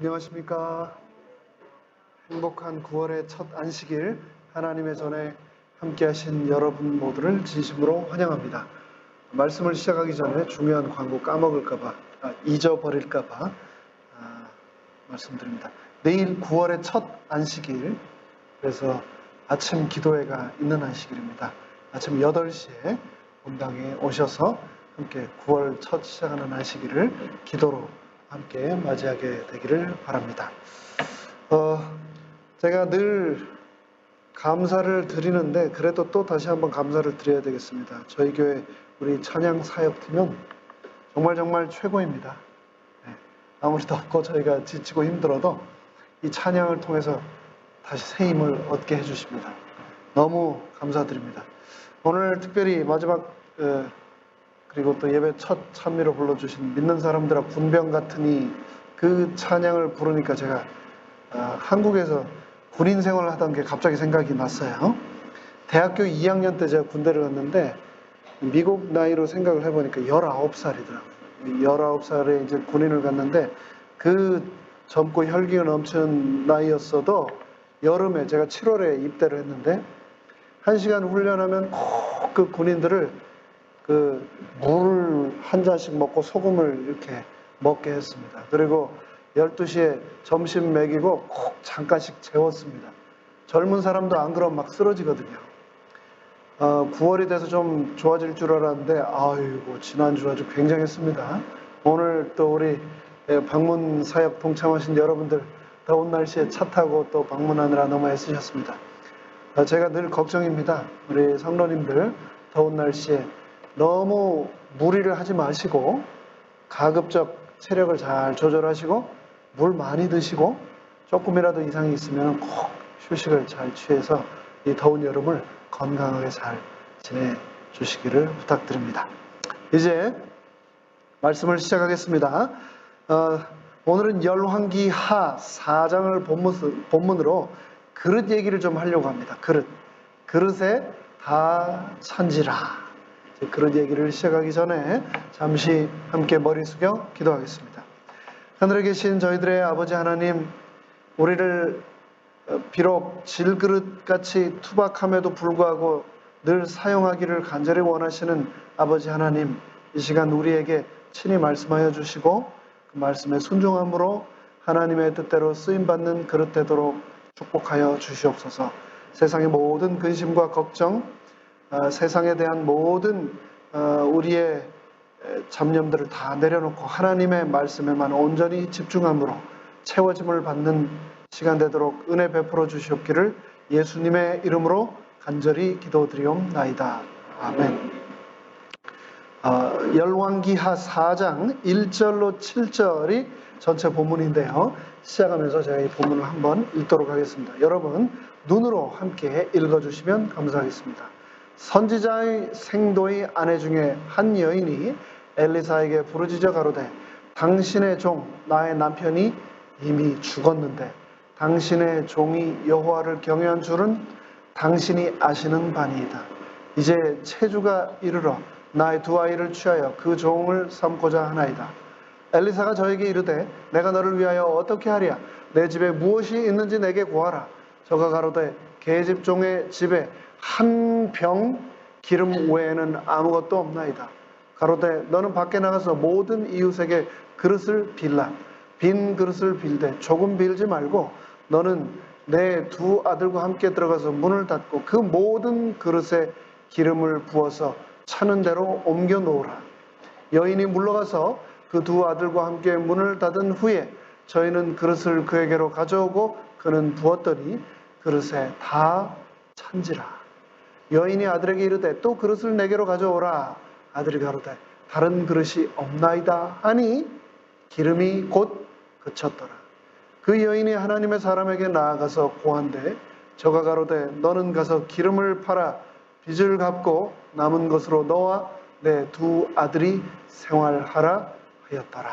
안녕하십니까. 행복한 9월의 첫 안식일 하나님의 전에 함께 하신 여러분 모두를 진심으로 환영합니다. 말씀을 시작하기 전에 중요한 광고 까먹을까봐 잊어버릴까봐 말씀드립니다. 내일 9월의 첫 안식일, 그래서 아침 기도회가 있는 안식일입니다. 아침 8시에 본당에 오셔서 함께 9월 첫 시작하는 안식일을 기도로 함께 맞이하게 되기를 바랍니다. 제가 늘 감사를 드리는데 그래도 또 다시 한번 감사를 드려야 되겠습니다. 저희 교회 우리 찬양 사역팀은 정말 최고입니다. 아무리도 없고 저희가 지치고 힘들어도 이 찬양을 통해서 다시 새 힘을 얻게 해주십니다. 너무 감사드립니다. 오늘 특별히 마지막 그리고 또 예배 첫 찬미로 불러주신 믿는 사람들아 군병 같으니 그 찬양을 부르니까 제가 한국에서 군인 생활을 하던 게 갑자기 생각이 났어요. 대학교 2학년 때 제가 군대를 갔는데 미국 나이로 생각을 해보니까 19살이더라고요. 19살에 이제 군인을 갔는데 그 젊고 혈기가 넘치는 나이였어도 여름에 제가 7월에 입대를 했는데 1시간 훈련하면 꼭 그 군인들을 그 물 한 잔씩 먹고 소금을 이렇게 먹게 했습니다. 그리고 12시에 점심 먹이고 꼭 잠깐씩 재웠습니다. 젊은 사람도 안 그러면 막 쓰러지거든요. 9월이 돼서 좀 좋아질 줄 알았는데 아이고 지난주 아주 굉장했습니다. 오늘 또 우리 방문 사역 동참하신 여러분들 더운 날씨에 차 타고 또 방문하느라 너무 애쓰셨습니다. 제가 늘 걱정입니다. 우리 성도님들 더운 날씨에 너무 무리를 하지 마시고 가급적 체력을 잘 조절하시고 물 많이 드시고 조금이라도 이상이 있으면 꼭 휴식을 잘 취해서 이 더운 여름을 건강하게 잘 지내주시기를 부탁드립니다. 이제 말씀을 시작하겠습니다. 오늘은 열왕기하 4장을 본문으로 그릇 얘기를 좀 하려고 합니다. 그릇에 다 찬지라. 그릇 얘기를 시작하기 전에 잠시 함께 머리 숙여 기도하겠습니다. 하늘에 계신 저희들의 아버지 하나님, 우리를 비록 질그릇같이 투박함에도 불구하고 늘 사용하기를 간절히 원하시는 아버지 하나님, 이 시간 우리에게 친히 말씀하여 주시고 그 말씀에 순종함으로 하나님의 뜻대로 쓰임받는 그릇 되도록 축복하여 주시옵소서. 세상의 모든 근심과 걱정, 세상에 대한 모든 우리의 잡념들을 다 내려놓고 하나님의 말씀에만 온전히 집중함으로 채워짐을 받는 시간 되도록 은혜 베풀어 주시옵기를 예수님의 이름으로 간절히 기도드리옵나이다. 아멘. 열왕기하 4장 1절로 7절이 전체 본문인데요. 시작하면서 제가 이 본문을 한번 읽도록 하겠습니다. 여러분 눈으로 함께 읽어주시면 감사하겠습니다. 선지자의 생도의 아내 중에 한 여인이 엘리사에게 부르짖어 가로되 당신의 종 나의 남편이 이미 죽었는데 당신의 종이 여호와를 경외한 줄은 당신이 아시는 바니이다. 이제 체주가 이르러 나의 두 아이를 취하여 그 종을 삼고자 하나이다. 엘리사가 저에게 이르되 내가 너를 위하여 어떻게 하랴? 내 집에 무엇이 있는지 내게 구하라. 저가 가로되 계집 종의 집에 한 병 기름 외에는 아무것도 없나이다. 가로되 너는 밖에 나가서 모든 이웃에게 그릇을 빌라. 빈 그릇을 빌되 조금 빌지 말고 너는 내 두 아들과 함께 들어가서 문을 닫고 그 모든 그릇에 기름을 부어서 차는 대로 옮겨 놓으라. 여인이 물러가서 그 두 아들과 함께 문을 닫은 후에 저희는 그릇을 그에게로 가져오고 그는 부었더니 그릇에 다 찬지라. 여인이 아들에게 이르되 또 그릇을 내게로 가져오라. 아들이 가로되 다른 그릇이 없나이다 하니 기름이 곧 그쳤더라. 그 여인이 하나님의 사람에게 나아가서 고한데 저가 가로되 너는 가서 기름을 팔아 빚을 갚고 남은 것으로 너와 내 두 아들이 생활하라 하였더라.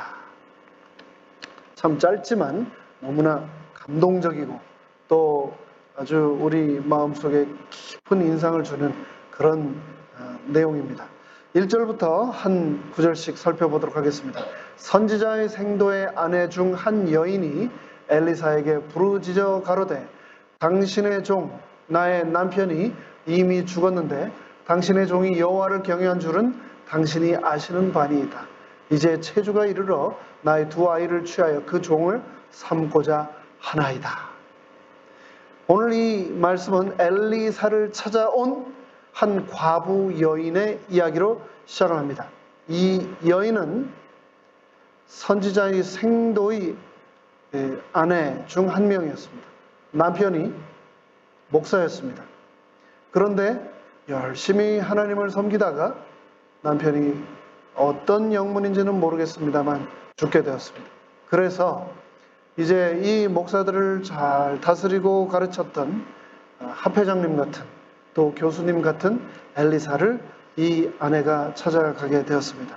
참 짧지만 너무나 감동적이고 또 아주 우리 마음속에 깊은 인상을 주는 그런 내용입니다. 1절부터 한 구절씩 살펴보도록 하겠습니다. 선지자의 생도의 아내 중 한 여인이 엘리사에게 부르짖어 가로되 당신의 종 나의 남편이 이미 죽었는데 당신의 종이 여호와를 경외한 줄은 당신이 아시는 바니이다. 이제 체주가 이르러 나의 두 아이를 취하여 그 종을 삼고자 하나이다. 오늘 이 말씀은 엘리사를 찾아온 한 과부 여인의 이야기로 시작을 합니다. 이 여인은 선지자의 생도의 아내 중 한 명이었습니다. 남편이 목사였습니다. 그런데 열심히 하나님을 섬기다가 남편이 어떤 영문인지는 모르겠습니다만 죽게 되었습니다. 그래서 이제 이 목사들을 잘 다스리고 가르쳤던 합회장님 같은 또 교수님 같은 엘리사를 이 아내가 찾아가게 되었습니다.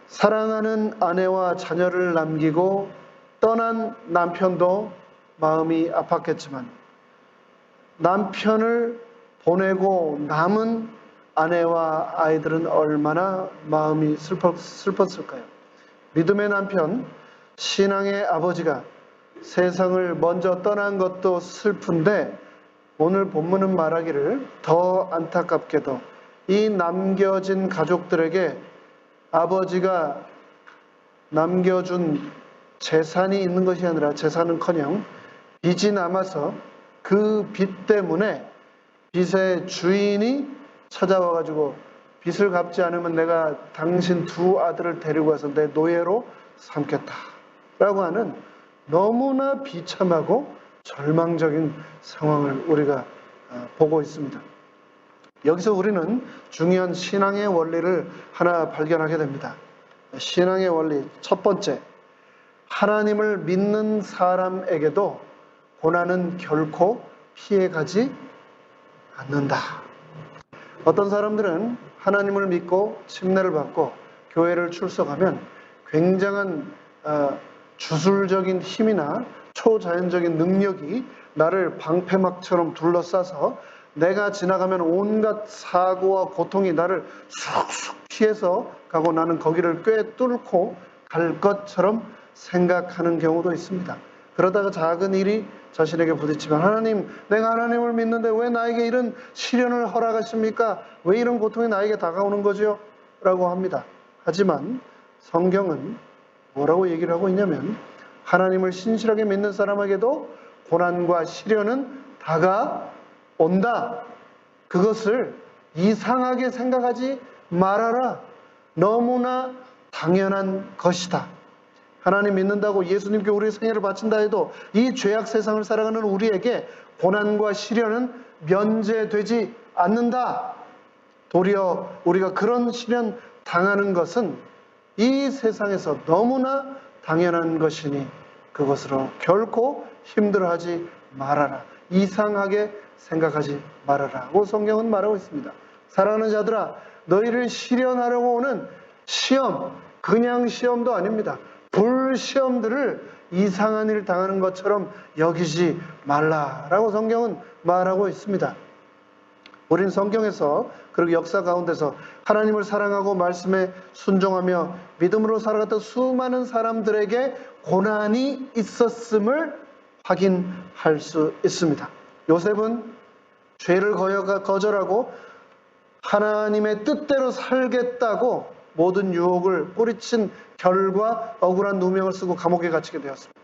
사랑하는 아내와 자녀를 남기고 떠난 남편도 마음이 아팠겠지만 남편을 보내고 남은 아내와 아이들은 얼마나 마음이 슬펐을까요? 믿음의 남편, 신앙의 아버지가 세상을 먼저 떠난 것도 슬픈데 오늘 본문은 말하기를 더 안타깝게도 이 남겨진 가족들에게 아버지가 남겨준 재산이 있는 것이 아니라 재산은커녕 빚이 남아서 그 빚 때문에 빚의 주인이 찾아와가지고 빚을 갚지 않으면 내가 당신 두 아들을 데리고 와서 내 노예로 삼겠다 라고 하는 너무나 비참하고 절망적인 상황을 우리가 보고 있습니다. 여기서 우리는 중요한 신앙의 원리를 하나 발견하게 됩니다. 신앙의 원리 첫 번째, 하나님을 믿는 사람에게도 고난은 결코 피해가지 않는다. 어떤 사람들은 하나님을 믿고 침례를 받고 교회를 출석하면 굉장한 주술적인 힘이나 초자연적인 능력이 나를 방패막처럼 둘러싸서 내가 지나가면 온갖 사고와 고통이 나를 쑥쑥 피해서 가고 나는 거기를 꿰뚫고 갈 것처럼 생각하는 경우도 있습니다. 그러다가 작은 일이 자신에게 부딪히면 하나님, 내가 하나님을 믿는데 왜 나에게 이런 시련을 허락하십니까? 왜 이런 고통이 나에게 다가오는 거죠? 라고 합니다. 하지만 성경은 뭐라고 얘기를 하고 있냐면 하나님을 신실하게 믿는 사람에게도 고난과 시련은 다가온다. 그것을 이상하게 생각하지 말아라. 너무나 당연한 것이다. 하나님 믿는다고 예수님께 우리의 생애를 바친다 해도 이 죄악 세상을 살아가는 우리에게 고난과 시련은 면제되지 않는다. 도리어 우리가 그런 시련 당하는 것은 이 세상에서 너무나 당연한 것이니 그것으로 결코 힘들어하지 말아라. 이상하게 생각하지 말아라고 성경은 말하고 있습니다. 사랑하는 자들아, 너희를 시련하려고 오는 시험, 그냥 시험도 아닙니다. 불시험들을 이상한 일 당하는 것처럼 여기지 말라라고 성경은 말하고 있습니다. 우린 성경에서 그리고 역사 가운데서 하나님을 사랑하고 말씀에 순종하며 믿음으로 살아갔던 수많은 사람들에게 고난이 있었음을 확인할 수 있습니다. 요셉은 죄를 거절하고 하나님의 뜻대로 살겠다고 모든 유혹을 뿌리친 결과 억울한 누명을 쓰고 감옥에 갇히게 되었습니다.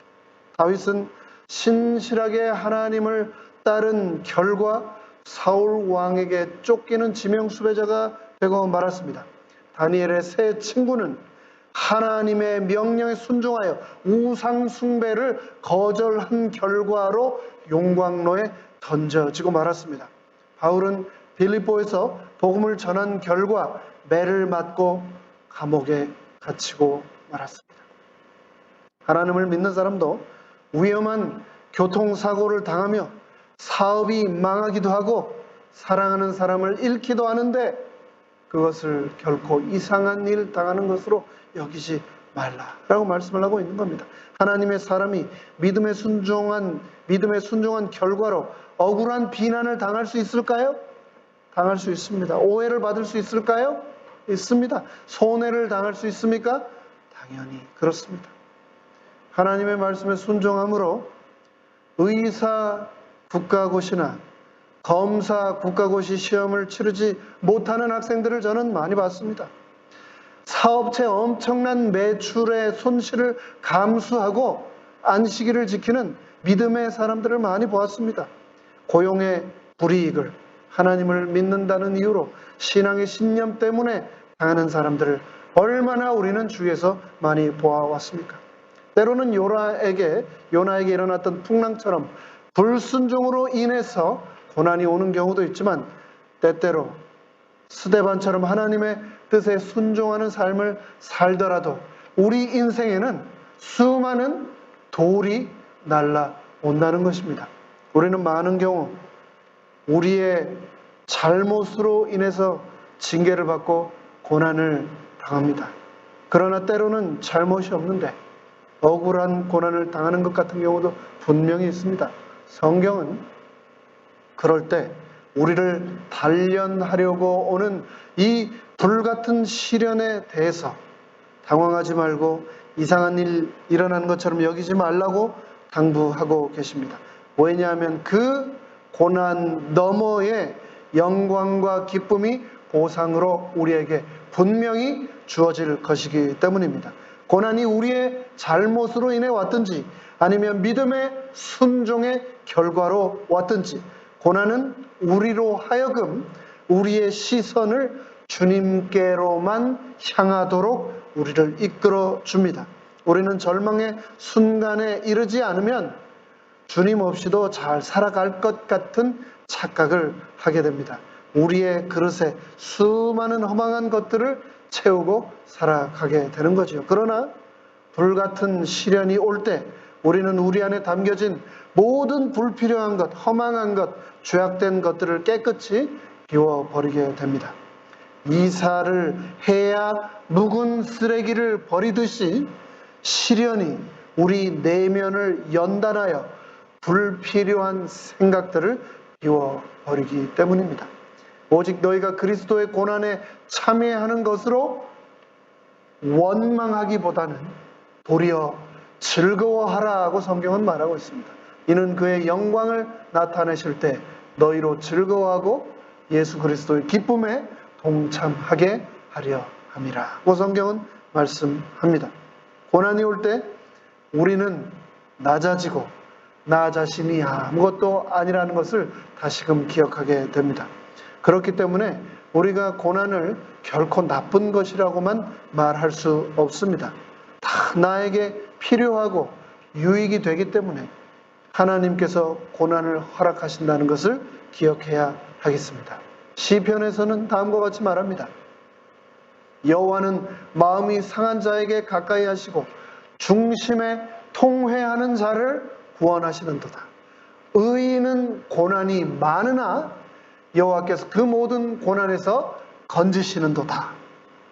다윗은 신실하게 하나님을 따른 결과 사울 왕에게 쫓기는 지명 수배자가 되고 말았습니다. 다니엘의 세 친구는 하나님의 명령에 순종하여 우상 숭배를 거절한 결과로 용광로에 던져지고 말았습니다. 바울은 빌립보에서 복음을 전한 결과 매를 맞고 감옥에 갇히고 말았습니다. 하나님을 믿는 사람도 위험한 교통사고를 당하며 사업이 망하기도 하고 사랑하는 사람을 잃기도 하는데 그것을 결코 이상한 일 당하는 것으로 여기지 말라라고 말씀을 하고 있는 겁니다. 하나님의 사람이 믿음에 순종한 결과로 억울한 비난을 당할 수 있을까요? 당할 수 있습니다. 오해를 받을 수 있을까요? 있습니다. 손해를 당할 수 있습니까? 당연히 그렇습니다. 하나님의 말씀에 순종함으로 의사 국가고시나 검사 국가고시 시험을 치르지 못하는 학생들을 저는 많이 봤습니다. 사업체 엄청난 매출의 손실을 감수하고 안식일을 지키는 믿음의 사람들을 많이 보았습니다. 고용의 불이익을 하나님을 믿는다는 이유로 신앙의 신념 때문에 당하는 사람들을 얼마나 우리는 주위에서 많이 보아왔습니까? 때로는 요나에게 일어났던 풍랑처럼 불순종으로 인해서 고난이 오는 경우도 있지만, 때때로 스데반처럼 하나님의 뜻에 순종하는 삶을 살더라도 우리 인생에는 수많은 돌이 날라온다는 것입니다. 우리는 많은 경우 우리의 잘못으로 인해서 징계를 받고 고난을 당합니다. 그러나 때로는 잘못이 없는데 억울한 고난을 당하는 것 같은 경우도 분명히 있습니다. 성경은 그럴 때 우리를 단련하려고 오는 이 불같은 시련에 대해서 당황하지 말고 이상한 일 일어나는 것처럼 여기지 말라고 당부하고 계십니다. 왜냐하면 그 고난 너머의 영광과 기쁨이 보상으로 우리에게 분명히 주어질 것이기 때문입니다. 고난이 우리의 잘못으로 인해 왔든지 아니면 믿음의 순종의 결과로 왔든지, 고난은 우리로 하여금 우리의 시선을 주님께로만 향하도록 우리를 이끌어 줍니다. 우리는 절망의 순간에 이르지 않으면 주님 없이도 잘 살아갈 것 같은 착각을 하게 됩니다. 우리의 그릇에 수많은 허망한 것들을 채우고 살아가게 되는 거죠. 그러나 불같은 시련이 올 때 우리는 우리 안에 담겨진 모든 불필요한 것, 허망한 것, 죄악된 것들을 깨끗이 비워버리게 됩니다. 이사를 해야 묵은 쓰레기를 버리듯이 시련이 우리 내면을 연단하여 불필요한 생각들을 비워버리기 때문입니다. 오직 너희가 그리스도의 고난에 참여하는 것으로 원망하기보다는 도리어 즐거워하라고 성경은 말하고 있습니다. 이는 그의 영광을 나타내실 때 너희로 즐거워하고 예수 그리스도의 기쁨에 동참하게 하려 함이라고 성경은 말씀합니다. 고난이 올 때 우리는 낮아지고 나 자신이 아무것도 아니라는 것을 다시금 기억하게 됩니다. 그렇기 때문에 우리가 고난을 결코 나쁜 것이라고만 말할 수 없습니다. 다 나에게 필요하고 유익이 되기 때문에 하나님께서 고난을 허락하신다는 것을 기억해야 하겠습니다. 시편에서는 다음과 같이 말합니다. 여호와는 마음이 상한 자에게 가까이 하시고 중심에 통회하는 자를 구원하시는도다. 의인은 고난이 많으나 여호와께서 그 모든 고난에서 건지시는도다.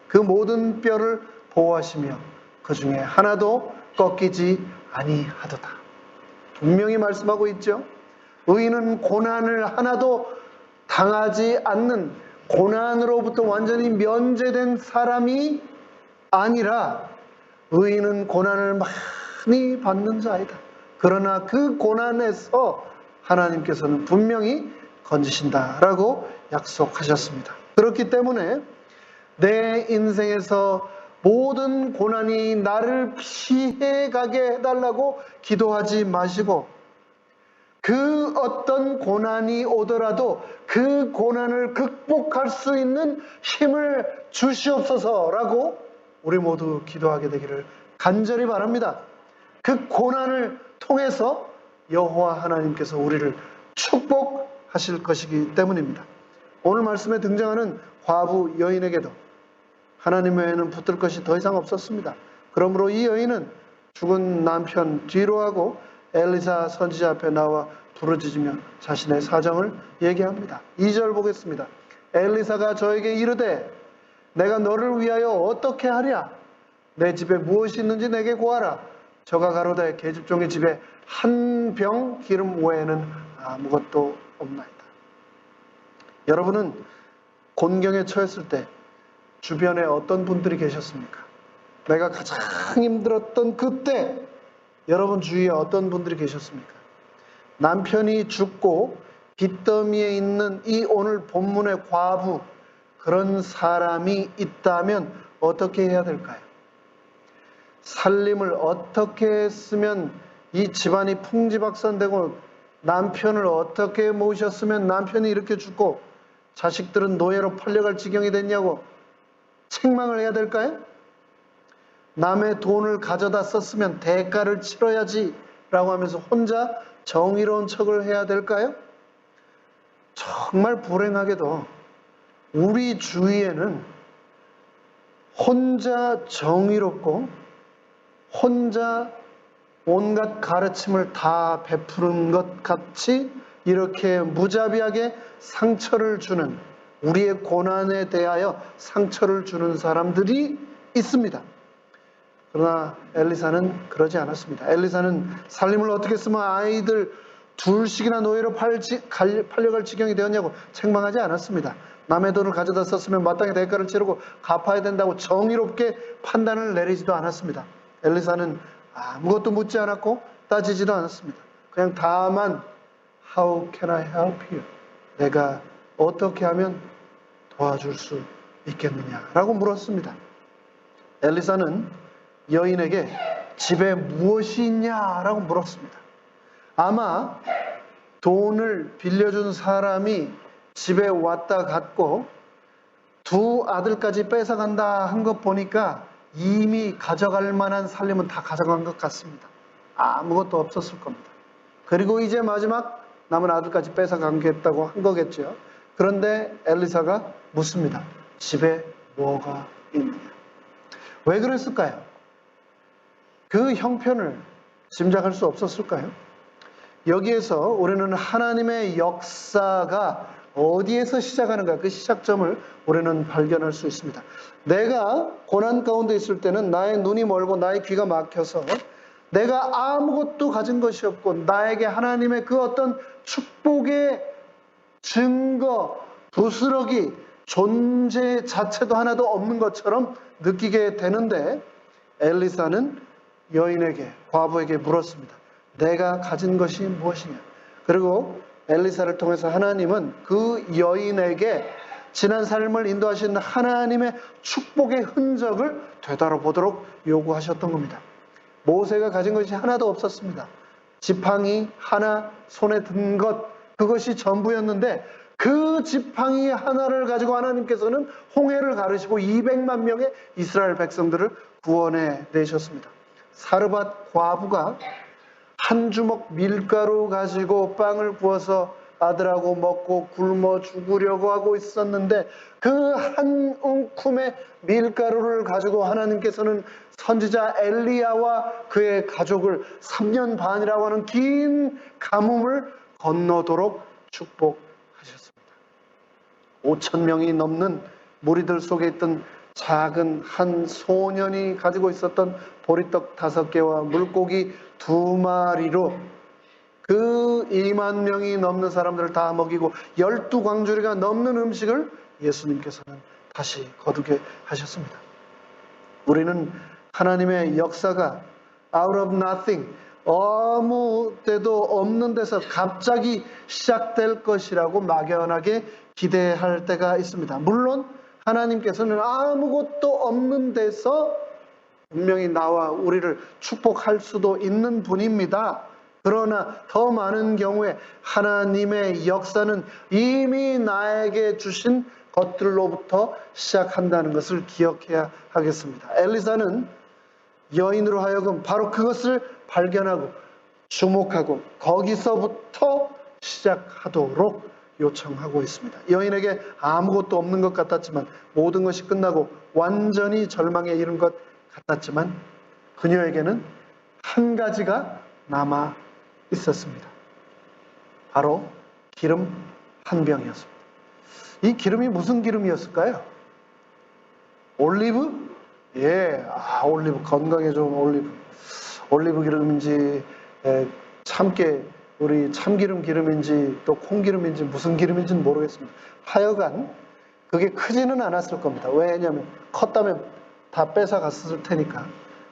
그 모든 뼈를 보호하시며 그 중에 하나도 꺾이지 아니하도다. 분명히 말씀하고 있죠. 의인은 고난을 하나도 당하지 않는, 고난으로부터 완전히 면제된 사람이 아니라 의인은 고난을 많이 받는 자이다. 그러나 그 고난에서 하나님께서는 분명히 건지신다라고 약속하셨습니다. 그렇기 때문에 내 인생에서 모든 고난이 나를 피해가게 해달라고 기도하지 마시고, 그 어떤 고난이 오더라도 그 고난을 극복할 수 있는 힘을 주시옵소서라고 우리 모두 기도하게 되기를 간절히 바랍니다. 그 고난을 통해서 여호와 하나님께서 우리를 축복하실 것이기 때문입니다. 오늘 말씀에 등장하는 과부 여인에게도 하나님 외에는 붙들 것이 더 이상 없었습니다. 그러므로 이 여인은 죽은 남편 뒤로하고 엘리사 선지자 앞에 나와 부르짖으며 자신의 사정을 얘기합니다. 2절 보겠습니다. 엘리사가 저에게 이르되 내가 너를 위하여 어떻게 하랴? 내 집에 무엇이 있는지 내게 고하라. 저가 가로되 계집종의 집에 한 병 기름 외에는 아무것도 없나이다. 여러분은 곤경에 처했을 때 주변에 어떤 분들이 계셨습니까? 내가 가장 힘들었던 그때 여러분 주위에 어떤 분들이 계셨습니까? 남편이 죽고 빚더미에 있는 이 오늘 본문의 과부, 그런 사람이 있다면 어떻게 해야 될까요? 살림을 어떻게 했으면 이 집안이 풍지박산되고, 남편을 어떻게 모셨으면 남편이 이렇게 죽고 자식들은 노예로 팔려갈 지경이 됐냐고 책망을 해야 될까요? 남의 돈을 가져다 썼으면 대가를 치러야지 라고 하면서 혼자 정의로운 척을 해야 될까요? 정말 불행하게도 우리 주위에는 혼자 정의롭고 혼자 온갖 가르침을 다 베푸는 것 같이 이렇게 무자비하게 상처를 주는, 우리의 고난에 대하여 상처를 주는 사람들이 있습니다. 그러나 엘리사는 그러지 않았습니다. 엘리사는 살림을 어떻게 쓰면 아이들 둘씩이나 노예로 팔려갈 지경이 되었냐고 책망하지 않았습니다. 남의 돈을 가져다 썼으면 마땅히 대가를 치르고 갚아야 된다고 정의롭게 판단을 내리지도 않았습니다. 엘리사는 아무것도 묻지 않았고 따지지도 않았습니다. 그냥 다만 How can I help you? 내가 어떻게 하면 도와줄 수 있겠느냐라고 물었습니다. 엘리사는 여인에게 집에 무엇이 있냐라고 물었습니다. 아마 돈을 빌려준 사람이 집에 왔다 갔고 두 아들까지 뺏어간다 한 것 보니까 이미 가져갈 만한 살림은 다 가져간 것 같습니다. 아무것도 없었을 겁니다. 그리고 이제 마지막 남은 아들까지 뺏어가겠다고 한 거겠죠. 그런데 엘리사가 묻습니다. 집에 뭐가 있느냐? 왜 그랬을까요? 그 형편을 짐작할 수 없었을까요? 여기에서 우리는 하나님의 역사가 어디에서 시작하는가, 그 시작점을 우리는 발견할 수 있습니다. 내가 고난 가운데 있을 때는 나의 눈이 멀고 나의 귀가 막혀서 내가 아무것도 가진 것이 없고 나에게 하나님의 그 어떤 축복의 증거, 부스러기, 존재 자체도 하나도 없는 것처럼 느끼게 되는데, 엘리사는 여인에게, 과부에게 물었습니다. 내가 가진 것이 무엇이냐? 그리고 엘리사를 통해서 하나님은 그 여인에게 지난 삶을 인도하신 하나님의 축복의 흔적을 되돌아보도록 요구하셨던 겁니다. 모세가 가진 것이 하나도 없었습니다. 지팡이 하나 손에 든 것, 그것이 전부였는데 그 지팡이 하나를 가지고 하나님께서는 홍해를 가르시고 200만 명의 이스라엘 백성들을 구원해 내셨습니다. 사르밧 과부가 한 주먹 밀가루 가지고 빵을 구워서 아들하고 먹고 굶어 죽으려고 하고 있었는데 그 한 움큼의 밀가루를 가지고 하나님께서는 선지자 엘리야와 그의 가족을 3년 반이라고 하는 긴 가뭄을 건너도록 축복하셨습니다. 5천 명이 넘는 무리들 속에 있던 작은 한 소년이 가지고 있었던 보리떡 5개와 물고기 2마리로 그 2만 명이 넘는 사람들을 다 먹이고 12광주리가 넘는 음식을 예수님께서는 다시 거두게 하셨습니다. 우리는 하나님의 역사가 out of nothing, 아무 때도 없는 데서 갑자기 시작될 것이라고 막연하게 기대할 때가 있습니다. 물론 하나님께서는 아무것도 없는 데서 분명히 나와 우리를 축복할 수도 있는 분입니다. 그러나 더 많은 경우에 하나님의 역사는 이미 나에게 주신 것들로부터 시작한다는 것을 기억해야 하겠습니다. 엘리사는 여인으로 하여금 바로 그것을 발견하고 주목하고 거기서부터 시작하도록 요청하고 있습니다. 여인에게 아무것도 없는 것 같았지만, 모든 것이 끝나고 완전히 절망에 이른 것 같았지만 그녀에게는 한 가지가 남아 있었습니다. 바로 기름 한 병이었습니다. 이 기름이 무슨 기름이었을까요? 올리브? 예, 올리브, 건강에 좋은 올리브 기름인지 참깨 우리 참기름 기름인지 또 콩기름인지 무슨 기름인지는 모르겠습니다. 하여간 그게 크지는 않았을 겁니다. 왜냐하면 컸다면 다 뺏어갔을 테니까.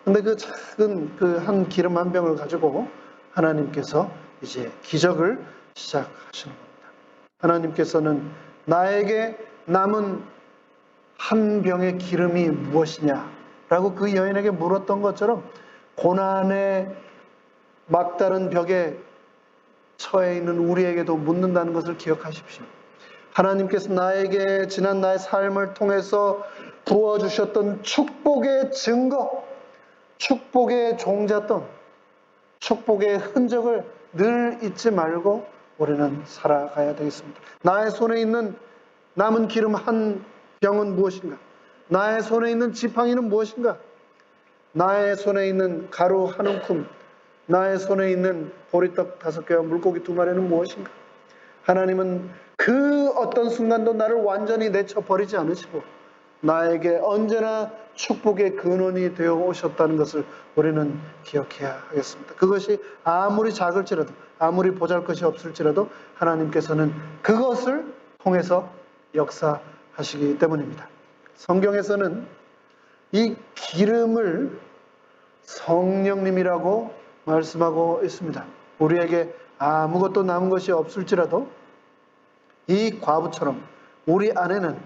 근데 그 작은 그 한 기름 한 병을 가지고 하나님께서 이제 기적을 시작하시는 겁니다. 하나님께서는 나에게 남은 한 병의 기름이 무엇이냐 라고 그 여인에게 물었던 것처럼 고난의 막다른 벽에 처해 있는 우리에게도 묻는다는 것을 기억하십시오. 하나님께서 나에게 지난 나의 삶을 통해서 부어주셨던 축복의 증거, 축복의 종잣돈, 축복의 흔적을 늘 잊지 말고 우리는 살아가야 되겠습니다. 나의 손에 있는 남은 기름 한 병은 무엇인가? 나의 손에 있는 지팡이는 무엇인가? 나의 손에 있는 가루 한 움큼, 나의 손에 있는 보리떡 5개와 물고기 2마리는 무엇인가? 하나님은 그 어떤 순간도 나를 완전히 내쳐버리지 않으시고 나에게 언제나 축복의 근원이 되어 오셨다는 것을 우리는 기억해야 하겠습니다. 그것이 아무리 작을지라도, 아무리 보잘것이 없을지라도 하나님께서는 그것을 통해서 역사하시기 때문입니다. 성경에서는 이 기름을 성령님이라고 말씀하고 있습니다. 우리에게 아무것도 남은 것이 없을지라도 이 과부처럼 우리 안에는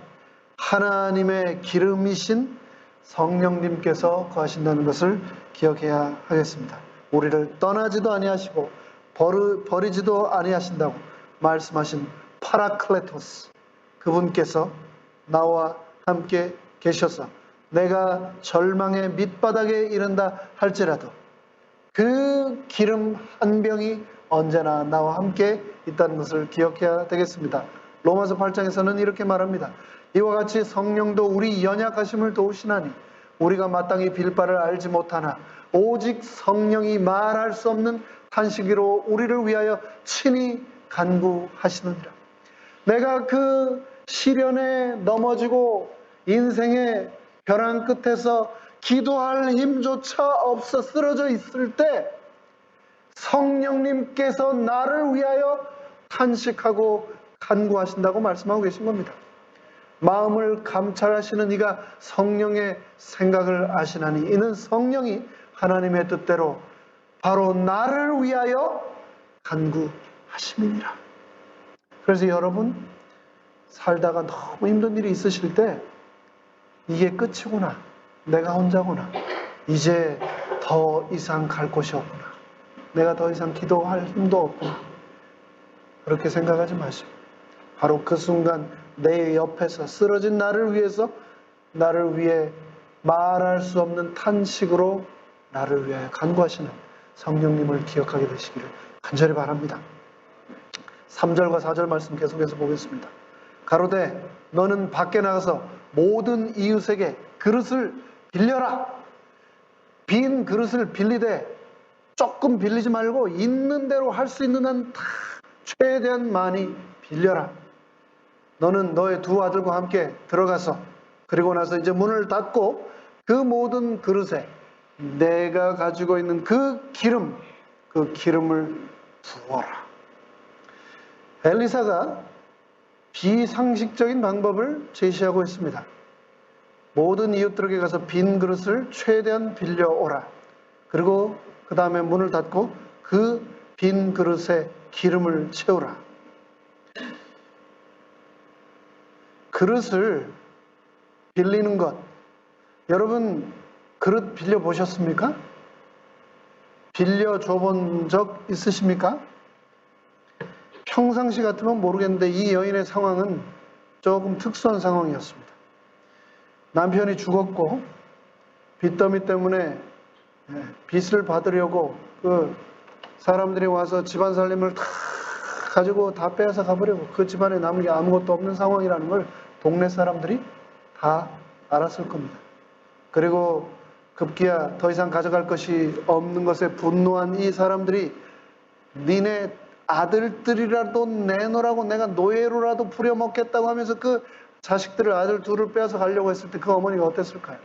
하나님의 기름이신 성령님께서 거하신다는 것을 기억해야 하겠습니다. 우리를 떠나지도 아니하시고 버리지도 아니하신다고 말씀하신 파라클레토스, 그분께서 나와 함께 계셔서 내가 절망의 밑바닥에 이른다 할지라도 그 기름 한 병이 언제나 나와 함께 있다는 것을 기억해야 되겠습니다. 로마서 8장에서는 이렇게 말합니다. 이와 같이 성령도 우리 연약하심을 도우시나니 우리가 마땅히 빌 바를 알지 못하나 오직 성령이 말할 수 없는 탄식으로 우리를 위하여 친히 간구하시느니라. 내가 그 시련에 넘어지고 인생의 벼랑 끝에서 기도할 힘조차 없어 쓰러져 있을 때 성령님께서 나를 위하여 탄식하고 간구하신다고 말씀하고 계신 겁니다. 마음을 감찰하시는 이가 성령의 생각을 아시나니 이는 성령이 하나님의 뜻대로 바로 나를 위하여 간구하심이니라. 그래서 여러분 살다가 너무 힘든 일이 있으실 때 이게 끝이구나, 내가 혼자구나, 이제 더 이상 갈 곳이 없구나, 내가 더 이상 기도할 힘도 없구나, 그렇게 생각하지 마시고 바로 그 순간 내 옆에서 쓰러진 나를 위해서, 나를 위해 말할 수 없는 탄식으로 나를 위하여 간구하시는 성령님을 기억하게 되시기를 간절히 바랍니다. 3절과 4절 말씀 계속해서 보겠습니다. 가로되 너는 밖에 나가서 모든 이웃에게 그릇을 빌려라. 빈 그릇을 빌리되 조금 빌리지 말고 있는 대로 할 수 있는 한 다 최대한 많이 빌려라. 너는 너의 2 아들과 함께 들어가서 그리고 나서 이제 문을 닫고 그 모든 그릇에 내가 가지고 있는 그 기름을 부어라. 엘리사가 비상식적인 방법을 제시하고 있습니다. 모든 이웃들에게 가서 빈 그릇을 최대한 빌려오라. 그리고 그 다음에 문을 닫고 그 빈 그릇에 기름을 채우라. 그릇을 빌리는 것, 여러분 그릇 빌려보셨습니까? 빌려줘 본 적 있으십니까? 평상시 같으면 모르겠는데 이 여인의 상황은 조금 특수한 상황이었습니다. 남편이 죽었고 빚더미 때문에 빚을 받으려고 그 사람들이 와서 집안 살림을 다 가지고 다 빼앗아 가버리고 그 집안에 남은 게 아무것도 없는 상황이라는 걸 동네 사람들이 다 알았을 겁니다. 그리고 급기야 더 이상 가져갈 것이 없는 것에 분노한 이 사람들이 니네 아들들이라도 내놓으라고 내가 노예로라도 부려먹겠다고 하면서 그 자식들을, 아들 2을 빼앗아 가려고 했을 때 그 어머니가 어땠을까요?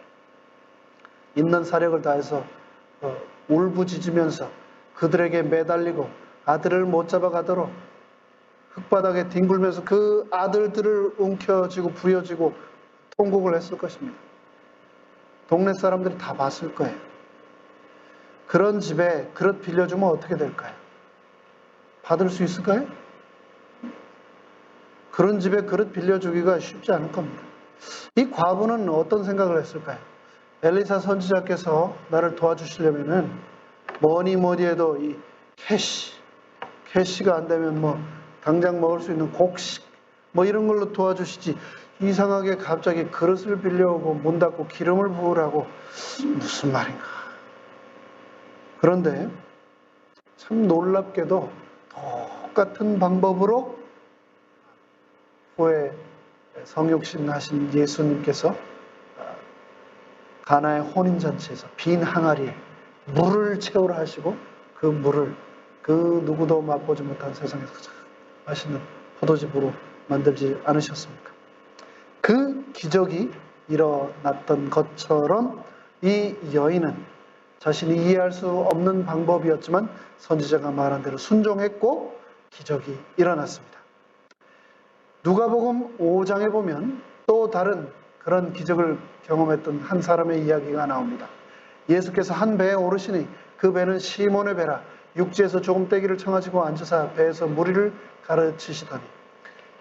있는 사력을 다해서 울부짖으면서 그들에게 매달리고 아들을 못 잡아가도록 흙바닥에 뒹굴면서 그 아들들을 움켜쥐고 부여쥐고 통곡을 했을 것입니다. 동네 사람들이 다 봤을 거예요. 그런 집에 그릇 빌려주면 어떻게 될까요? 받을 수 있을까요? 그런 집에 그릇 빌려주기가 쉽지 않을 겁니다. 이 과부는 어떤 생각을 했을까요? 엘리사 선지자께서 나를 도와주시려면은 뭐니 해도 이 캐시가 안 되면 뭐 당장 먹을 수 있는 곡식 뭐 이런 걸로 도와주시지, 이상하게 갑자기 그릇을 빌려오고 문 닫고 기름을 부으라고 무슨 말인가. 그런데 참 놀랍게도 똑같은 방법으로 후에 성육신 하신 예수님께서 가나의 혼인잔치에서 빈 항아리에 물을 채우라 하시고 그 물을 그 누구도 맛보지 못한 세상에서 맛있는 포도즙으로 만들지 않으셨습니까? 그 기적이 일어났던 것처럼 이 여인은 자신이 이해할 수 없는 방법이었지만 선지자가 말한 대로 순종했고 기적이 일어났습니다. 누가복음 5장에 보면 또 다른 그런 기적을 경험했던 한 사람의 이야기가 나옵니다. 예수께서 한 배에 오르시니 그 배는 시몬의 배라. 육지에서 조금 떼기를 청하시고 앉으사 배에서 무리를 가르치시더니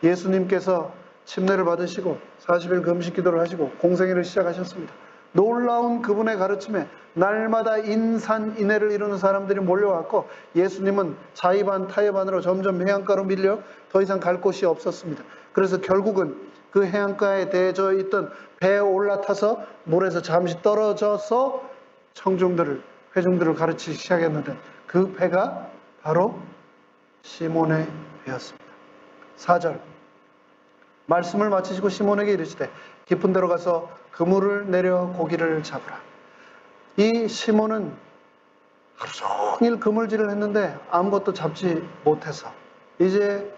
예수님께서 침례를 받으시고 40일 금식 기도를 하시고 공생애를 시작하셨습니다. 놀라운 그분의 가르침에 날마다 인산인해를 이루는 사람들이 몰려왔고 예수님은 자의반 타의반으로 점점 해안가로 밀려 더 이상 갈 곳이 없었습니다. 그래서 결국은 그 해안가에 대져 있던 배에 올라타서 물에서 잠시 떨어져서 회중들을 가르치기 시작했는데 그 배가 바로 시몬의 배였습니다. 4절 말씀을 마치시고 시몬에게 이르시되 깊은 데로 가서 그물을 내려 고기를 잡으라. 이 시몬은 하루 종일 그물질을 했는데 아무것도 잡지 못해서 이제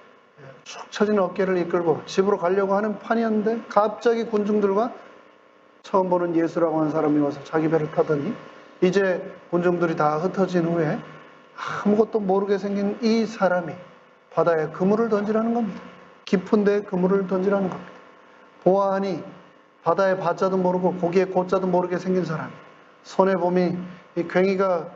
축 처진 어깨를 이끌고 집으로 가려고 하는 판이었는데 갑자기 군중들과 처음 보는 예수라고 하는 사람이 와서 자기 배를 타더니 이제 군중들이 다 흩어진 후에 아무것도 모르게 생긴 이 사람이 바다에 그물을 던지라는 겁니다. 깊은 데에 그물을 던지라는 겁니다. 보아하니 바다의 바자도 모르고 고기의 고자도 모르게 생긴 사람, 손에 보면 이 괭이가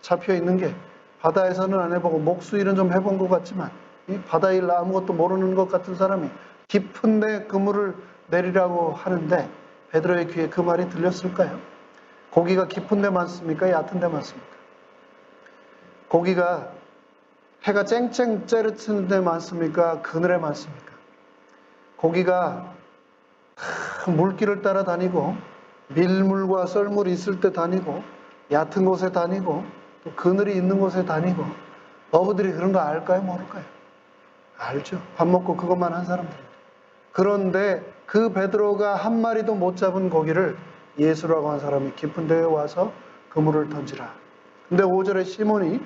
잡혀 있는 게 바다에서는 안 해보고 목수일은 좀 해본 것 같지만 이 바다일 아무것도 모르는 것 같은 사람이 깊은 데 그물을 내리라고 하는데 베드로의 귀에 그 말이 들렸을까요? 고기가 깊은 데 많습니까? 얕은 데 많습니까? 고기가 해가 쨍쨍 째르치는 데 많습니까? 그늘에 많습니까? 고기가 물길을 따라 다니고 밀물과 썰물이 있을 때 다니고 얕은 곳에 다니고 또 그늘이 있는 곳에 다니고 어부들이 그런 거 알까요? 모를까요? 알죠. 밥 먹고 그것만 한 사람들입니다. 그런데 그 베드로가 한 마리도 못 잡은 고기를 예수라고 한 사람이 깊은 데에 와서 그물을 던지라. 근데 5절에 시몬이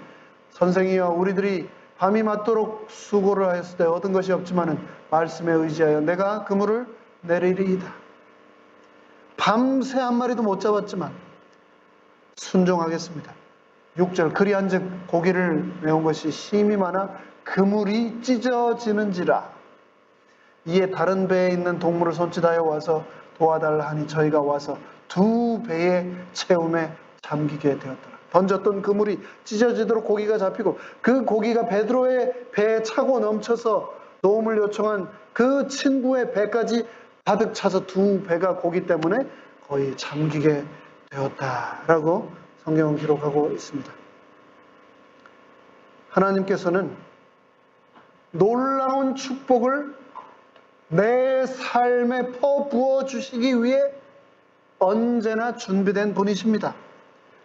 선생이여 우리들이 밤이 맞도록 수고를 하였을 때 얻은 것이 없지만은 말씀에 의지하여 내가 그물을 내리리이다. 밤새 한 마리도 못 잡았지만 순종하겠습니다. 6절 그리한즉 고기를 메운 것이 심히 많아 그물이 찢어지는지라. 이에 다른 배에 있는 동물을 손짓하여 와서 도와달라 하니 저희가 와서 두 배의 채움에 잠기게 되었더라. 던졌던 그물이 찢어지도록 고기가 잡히고 그 고기가 베드로의 배에 차고 넘쳐서 도움을 요청한 그 친구의 배까지 가득 차서 두 배가 고기 때문에 거의 잠기게 되었다라고 성경은 기록하고 있습니다. 하나님께서는 놀라운 축복을 내 삶에 퍼부어 주시기 위해 언제나 준비된 분이십니다.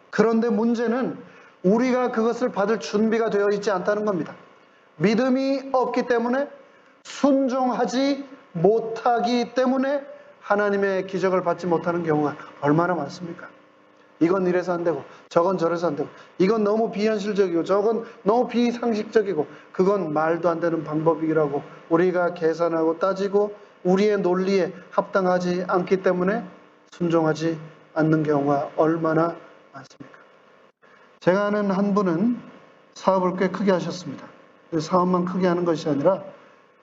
그런데 문제는 우리가 그것을 받을 준비가 되어 있지 않다는 겁니다. 믿음이 없기 때문에 순종하지 못하기 때문에 하나님의 기적을 받지 못하는 경우가 얼마나 많습니까? 이건 이래서 안 되고 저건 저래서 안 되고 이건 너무 비현실적이고 저건 너무 비상식적이고 그건 말도 안 되는 방법이라고 우리가 계산하고 따지고 우리의 논리에 합당하지 않기 때문에 순종하지 않는 경우가 얼마나 많습니까? 제가 아는 한 분은 사업을 꽤 크게 하셨습니다. 그 사업만 크게 하는 것이 아니라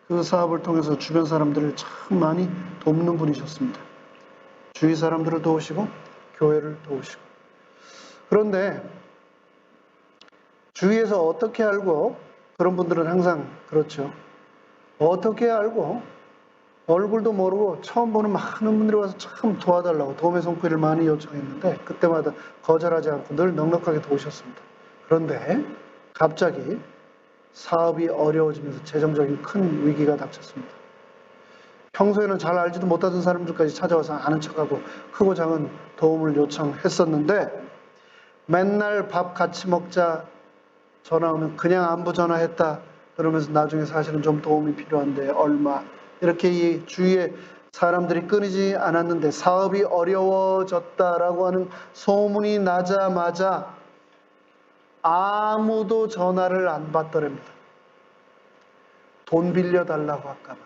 그 사업을 통해서 주변 사람들을 참 많이 돕는 분이셨습니다. 주위 사람들을 도우시고 교회를 도우시고. 그런데 주위에서 어떻게 알고, 그런 분들은 항상 그렇죠. 어떻게 알고 얼굴도 모르고 처음 보는 많은 분들이 와서 참 도와달라고 도움의 손길을 많이 요청했는데 그때마다 거절하지 않고 늘 넉넉하게 도우셨습니다. 그런데 갑자기 사업이 어려워지면서 재정적인 큰 위기가 닥쳤습니다. 평소에는 잘 알지도 못하던 사람들까지 찾아와서 아는 척하고 크고 작은 도움을 요청했었는데 맨날 밥 같이 먹자 전화 오면 그냥 안부 전화했다 그러면서 나중에 사실은 좀 도움이 필요한데 얼마 이렇게 이 주위에 사람들이 끊이지 않았는데 사업이 어려워졌다라고 하는 소문이 나자마자 아무도 전화를 안 받더랍니다. 돈 빌려달라고 할까봐.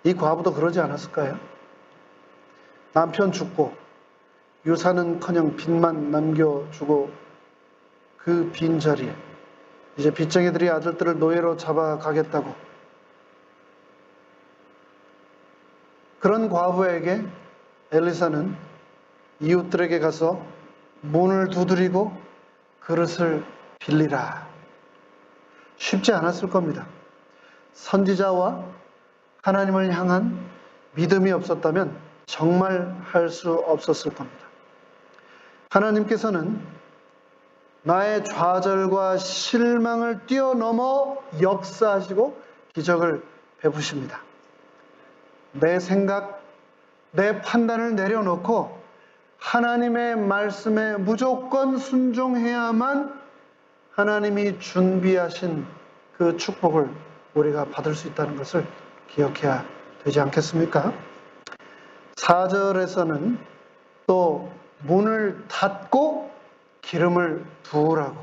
이 과부도 그러지 않았을까요? 남편 죽고 유산은커녕 빚만 남겨주고 그 빈자리에 이제 빚쟁이들이 아들들을 노예로 잡아가겠다고 그런 과부에게 엘리사는 이웃들에게 가서 문을 두드리고 그릇을 빌리라. 쉽지 않았을 겁니다. 선지자와 하나님을 향한 믿음이 없었다면 정말 할 수 없었을 겁니다. 하나님께서는 나의 좌절과 실망을 뛰어넘어 역사하시고 기적을 베푸십니다. 내 생각, 내 판단을 내려놓고 하나님의 말씀에 무조건 순종해야만 하나님이 준비하신 그 축복을 우리가 받을 수 있다는 것을 기억해야 되지 않겠습니까? 4절에서는 또 문을 닫고 기름을 부으라고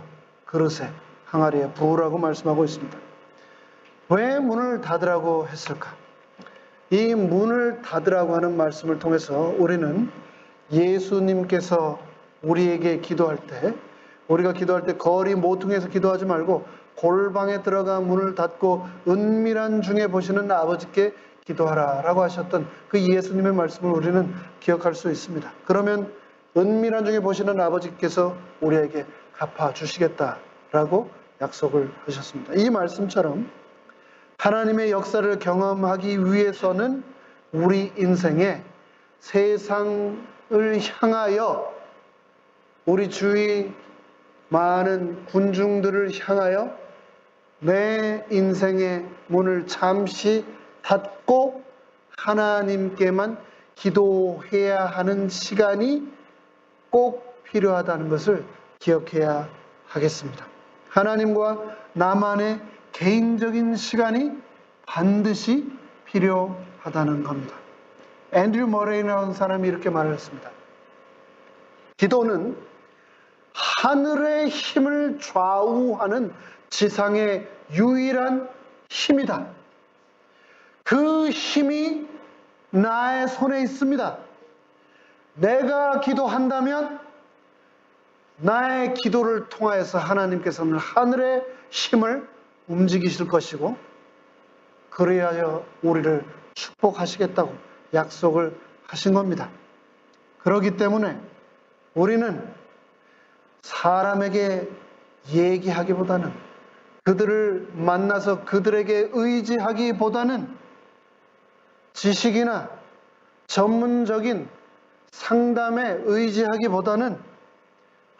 그릇에 항아리에 부으라고 말씀하고 있습니다. 왜 문을 닫으라고 했을까? 이 문을 닫으라고 하는 말씀을 통해서 우리는 예수님께서 우리에게 기도할 때 우리가 기도할 때 거리 모퉁이에서 기도하지 말고 골방에 들어가 문을 닫고 은밀한 중에 보시는 아버지께 기도하라 라고 하셨던 그 예수님의 말씀을 우리는 기억할 수 있습니다. 그러면 은밀한 중에 보시는 아버지께서 우리에게 갚아주시겠다라고 약속을 하셨습니다. 이 말씀처럼 하나님의 역사를 경험하기 위해서는 우리 인생에 세상을 향하여 우리 주위 많은 군중들을 향하여 내 인생의 문을 잠시 닫고 하나님께만 기도해야 하는 시간이 꼭 필요하다는 것을 기억해야 하겠습니다. 하나님과 나만의 개인적인 시간이 반드시 필요하다는 겁니다. 앤드류 머레이라는 사람이 이렇게 말을 했습니다. 기도는 하늘의 힘을 좌우하는 지상의 유일한 힘이다. 그 힘이 나의 손에 있습니다. 내가 기도한다면 나의 기도를 통하여서 하나님께서는 하늘의 힘을 움직이실 것이고 그래야 우리를 축복하시겠다고 약속을 하신 겁니다. 그렇기 때문에 우리는 사람에게 얘기하기보다는 그들을 만나서 그들에게 의지하기보다는 지식이나 전문적인 상담에 의지하기보다는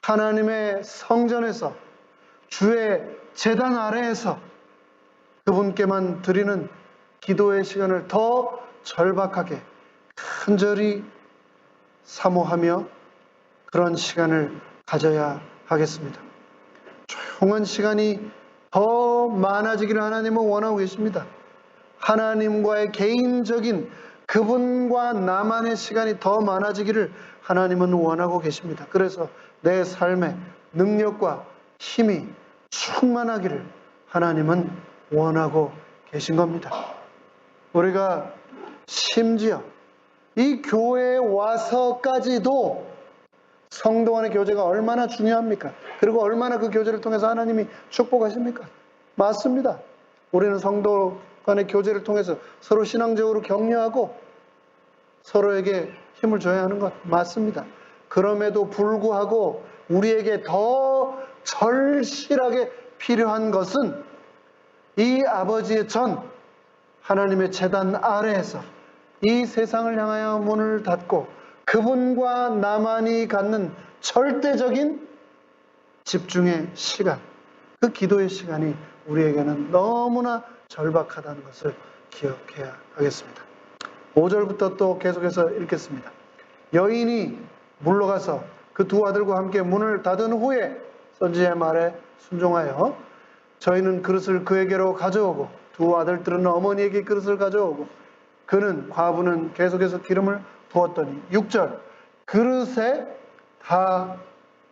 하나님의 성전에서 주의 제단 아래에서 그분께만 드리는 기도의 시간을 더 절박하게 간절히 사모하며 그런 시간을 가져야 하겠습니다. 조용한 시간이 더 많아지기를 하나님은 원하고 계십니다. 하나님과의 개인적인 그분과 나만의 시간이 더 많아지기를 하나님은 원하고 계십니다. 그래서 내 삶의 능력과 힘이 충만하기를 하나님은 원하고 계신 겁니다. 우리가 심지어 이 교회에 와서까지도 성도 간의 교제가 얼마나 중요합니까? 그리고 얼마나 그 교제를 통해서 하나님이 축복하십니까? 맞습니다. 우리는 성도 간의 교제를 통해서 서로 신앙적으로 격려하고 서로에게 힘을 줘야 하는 것 맞습니다. 그럼에도 불구하고 우리에게 더 절실하게 필요한 것은 이 아버지의 전 하나님의 제단 아래에서 이 세상을 향하여 문을 닫고 그분과 나만이 갖는 절대적인 집중의 시간, 그 기도의 시간이 우리에게는 너무나 절박하다는 것을 기억해야 하겠습니다. 5절부터 또 계속해서 읽겠습니다. 여인이 물러가서 그 두 아들과 함께 문을 닫은 후에 선지자의 말에 순종하여 저희는 그릇을 그에게로 가져오고 두 아들들은 어머니에게 그릇을 가져오고 그는 과부는 계속해서 기름을 부었더니 6절 그릇에 다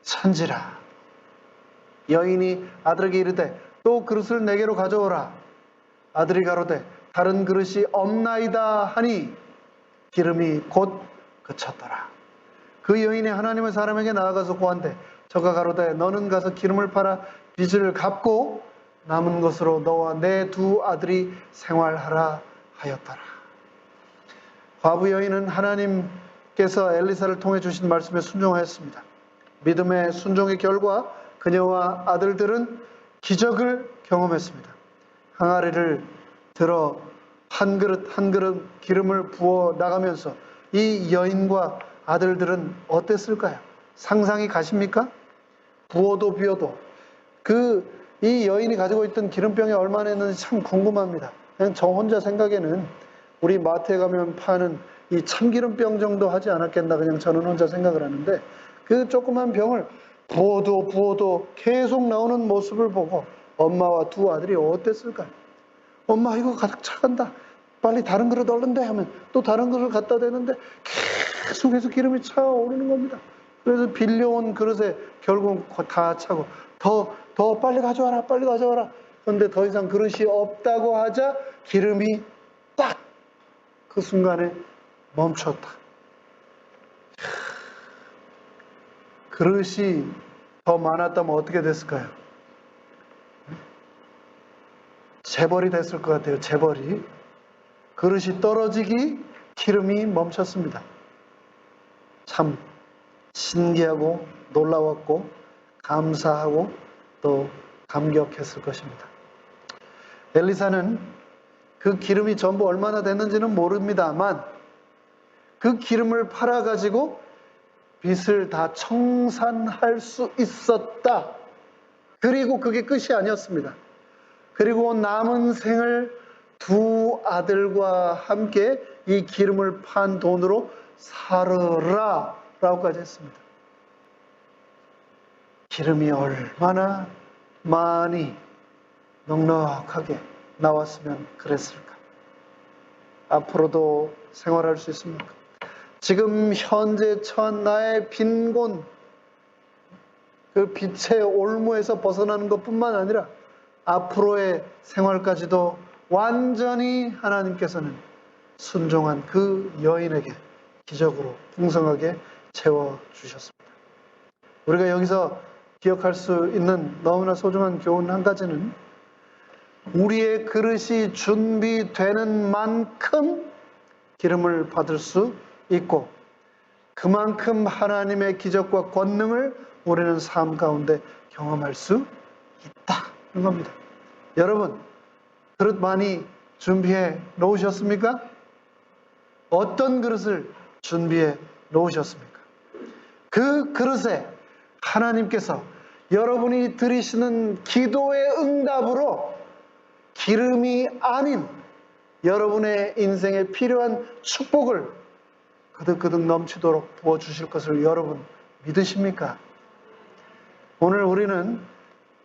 찬지라. 여인이 아들에게 이르되 또 그릇을 내게로 가져오라. 아들이 가로되 다른 그릇이 없나이다 하니 기름이 곧 그쳤더라. 그 여인이 하나님의 사람에게 나아가서 고한대 저가 가로되 너는 가서 기름을 팔아 빚을 갚고 남은 것으로 너와 내 두 아들이 생활하라 하였더라. 과부 여인은 하나님께서 엘리사를 통해 주신 말씀에 순종하였습니다. 믿음의 순종의 결과 그녀와 아들들은 기적을 경험했습니다. 항아리를 들어 한 그릇 한 그릇 기름을 부어 나가면서 이 여인과 아들들은 어땠을까요? 상상이 가십니까? 부어도 비어도 이 여인이 가지고 있던 기름병이 얼마나 했는지 참 궁금합니다. 그냥 저 혼자 생각에는 우리 마트에 가면 파는 이 참기름병 정도 하지 않았겠나 그냥 저는 혼자 생각을 하는데 그 조그만 병을 부어도 계속 나오는 모습을 보고 엄마와 두 아들이 어땠을까요? 엄마 이거 가득 차간다. 빨리 다른 그릇 얼른 대 하면 또 다른 그릇을 갖다 대는데 계속해서 기름이 차오르는 겁니다. 그래서 빌려온 그릇에 결국 다 차고 더 빨리 가져와라 빨리 가져와라. 그런데 더 이상 그릇이 없다고 하자 기름이 딱 그 순간에 멈췄다. 그릇이 더 많았다면 어떻게 됐을까요? 재벌이 됐을 것 같아요. 재벌이. 그릇이 떨어지기 기름이 멈췄습니다. 참 신기하고 놀라웠고 감사하고 또 감격했을 것입니다. 엘리사는 그 기름이 전부 얼마나 됐는지는 모릅니다만 그 기름을 팔아가지고 빚을 다 청산할 수 있었다. 그리고 그게 끝이 아니었습니다. 그리고 남은 생을 두 아들과 함께 이 기름을 판 돈으로 살으라 라고까지 했습니다. 기름이 얼마나 많이 넉넉하게 나왔으면 그랬을까? 앞으로도 생활할 수 있습니까? 지금 현재 처한 나의 빈곤, 그 빛의 올무에서 벗어나는 것뿐만 아니라 앞으로의 생활까지도 완전히 하나님께서는 순종한 그 여인에게 기적으로 풍성하게 채워주셨습니다. 우리가 여기서 기억할 수 있는 너무나 소중한 교훈 한 가지는 우리의 그릇이 준비되는 만큼 기름을 받을 수 있고 그만큼 하나님의 기적과 권능을 우리는 삶 가운데 경험할 수 있다는 겁니다. 여러분, 그릇 많이 준비해 놓으셨습니까? 어떤 그릇을 준비해 놓으셨습니까? 그 그릇에 하나님께서 여러분이 드리시는 기도의 응답으로 기름이 아닌 여러분의 인생에 필요한 축복을 그득그득 넘치도록 부어주실 것을 여러분 믿으십니까? 오늘 우리는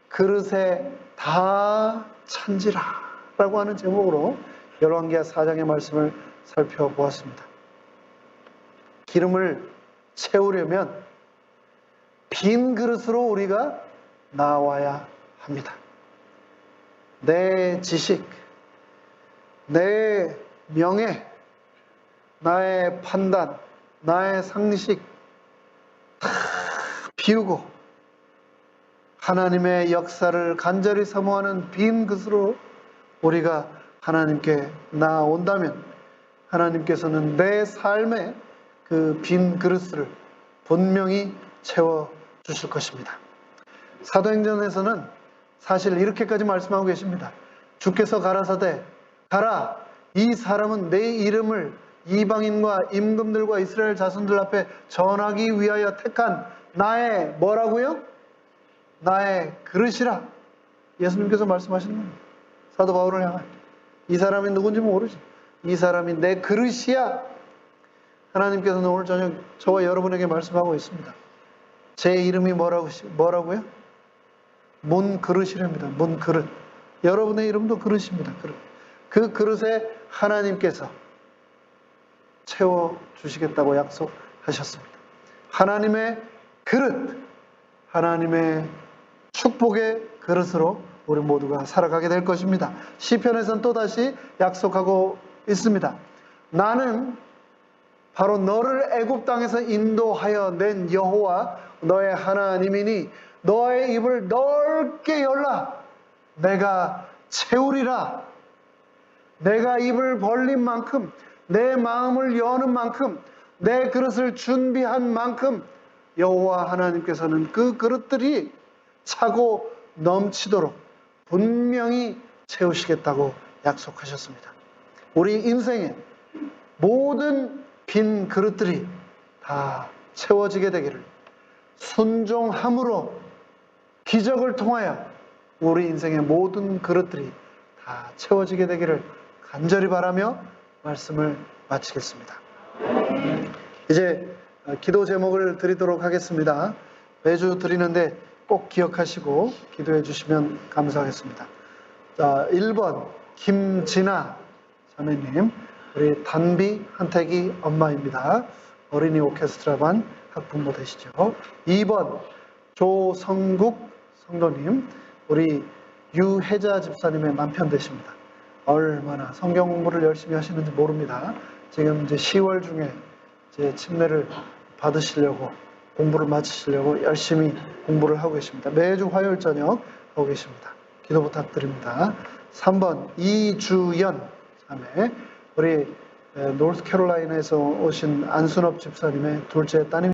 그릇에 다 찬지라 라고 하는 제목으로 열왕기하 4장의 말씀을 살펴보았습니다. 기름을 채우려면 빈 그릇으로 우리가 나와야 합니다. 내 지식, 내 명예, 나의 판단, 나의 상식 다 비우고 하나님의 역사를 간절히 사모하는 빈 그릇으로 우리가 하나님께 나아온다면 하나님께서는 내 삶의 그 빈 그릇을 분명히 채워주실 것입니다. 사도행전에서는 사실 이렇게까지 말씀하고 계십니다. 주께서 가라사대 가라, 이 사람은 내 이름을 이방인과 임금들과 이스라엘 자손들 앞에 전하기 위하여 택한 나의 뭐라고요? 나의 그릇이라. 예수님께서 말씀하시는 겁니다. 사도 바울을 향하여. 이 사람이 누군지 모르지. 이 사람이 내 그릇이야. 하나님께서는 오늘 저녁 저와 여러분에게 말씀하고 있습니다. 제 이름이 뭐라고요? 문 그릇이랍니다. 문 그릇. 여러분의 이름도 그릇입니다. 그릇. 그 그릇에 하나님께서 채워주시겠다고 약속하셨습니다. 하나님의 그릇, 하나님의 축복의 그릇으로 우리 모두가 살아가게 될 것입니다. 시편에서는 또다시 약속하고 있습니다. 나는 바로 너를 애굽 땅에서 인도하여 낸 여호와 너의 하나님이니 너의 입을 넓게 열라. 내가 채우리라. 내가 입을 벌린 만큼, 내 마음을 여는 만큼, 내 그릇을 준비한 만큼 여호와 하나님께서는 그 그릇들이 차고 넘치도록 분명히 채우시겠다고 약속하셨습니다. 우리 인생의 모든 빈 그릇들이 다 채워지게 되기를, 순종함으로 기적을 통하여 우리 인생의 모든 그릇들이 다 채워지게 되기를 간절히 바라며 말씀을 마치겠습니다. 이제 기도 제목을 드리도록 하겠습니다. 매주 드리는데 꼭 기억하시고 기도해 주시면 감사하겠습니다. 자, 1번 김진아 자매님, 우리 단비 한택이 엄마입니다. 어린이 오케스트라반 학부모 되시죠. 2번 조성국 성도님, 우리 유혜자 집사님의 남편 되십니다. 얼마나 성경 공부를 열심히 하시는지 모릅니다. 지금 이제 10월 중에 이제 침례를 받으시려고, 공부를 마치시려고 열심히 공부를 하고 계십니다. 매주 화요일 저녁 하고 계십니다. 기도 부탁드립니다. 3번 이주연 자매, 우리 노스캐롤라이나에서 오신 안순업 집사님의 둘째 따님